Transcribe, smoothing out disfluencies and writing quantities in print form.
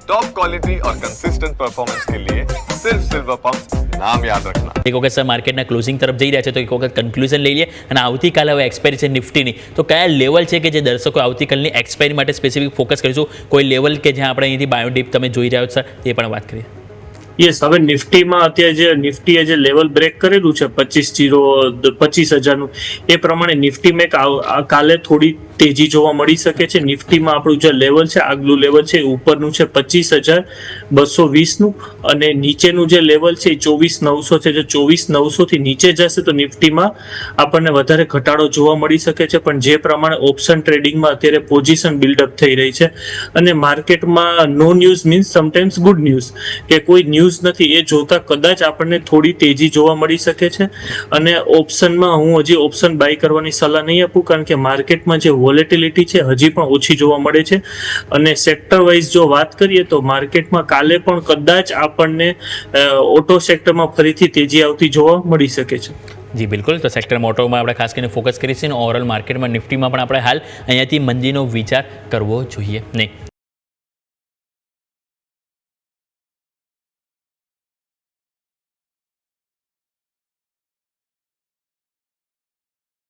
Top quality और consistent performance के लिए सिर्फ सिल्वर पंप नाम याद रखना। એક વખત સર માર્કેટના ક્લોઝિંગ તરફ જઈ રહ્યા છે તો એક વખત કન્ક્લુઝન લઈ લઈએ અને આવતીકાલે હવે એક્સપાયરી છે નિફ્ટીની, તો કયા લેવલ છે કે જે દર્શકો આવતીકાલની એક્સપાયરી માટે સ્પેસિફિક ફોકસ કરીશું? કોઈ લેવલ કે જ્યાં આપણે અહીંથી બાયોડીપ તમે જોઈ રહ્યા છો સર, તે પણ વાત કરીએ. યસ, હવે નિફ્ટીમાં અત્યારે જે નિફ્ટીએ જે લેવલ બ્રેક કરેલું છે 25,000નું, એ પ્રમાણે નિફ્ટીમાં કાલે થોડી તેજી જોવા મળી શકે છે. નિફ્ટીમાં આપણું જે લેવલ છે, આગલું લેવલ છે ઉપરનું છે 25,220નું અને નીચેનું જે લેવલ છે એ 24,900 છે. જો 24,900 થી નીચે જશે તો નિફ્ટીમાં આપણને વધારે ઘટાડો જોવા મળી શકે છે. પણ જે પ્રમાણે ઓપ્શન ટ્રેડિંગમાં અત્યારે પોઝિશન બિલ્ડઅપ થઈ રહી છે અને માર્કેટમાં no news means sometimes good news, કે કોઈ ન્યૂઝ નથી, એ જોતા કદાચ આપણને થોડી તેજી જોવા મળી શકે છે. અને ઓપ્શનમાં હું હજી ઓપ્શન બાય કરવાની સલાહ નહીં આપું, કારણ કે માર્કેટમાં જે વોલેટિલિટી છે હજી પણ ઓછી જોવા મળે છે. અને સેક્ટર વાઇઝ જો વાત કરીએ તો માર્કેટમાં કાલે પણ કદાચ આપણને ઓટો સેક્ટરમાં ફરીથી તેજી આવતી જોવા મળી શકે છે. જી બિલકુલ, તો સેક્ટર મોટોમાં આપણે ખાસ કરીને ફોકસ કરીશું અને ઓવરઓલ માર્કેટમાં નિફ્ટીમાં પણ આપણે હાલ અહીંયાથી મંદીનો વિચાર કરવો જોઈએ નહીં.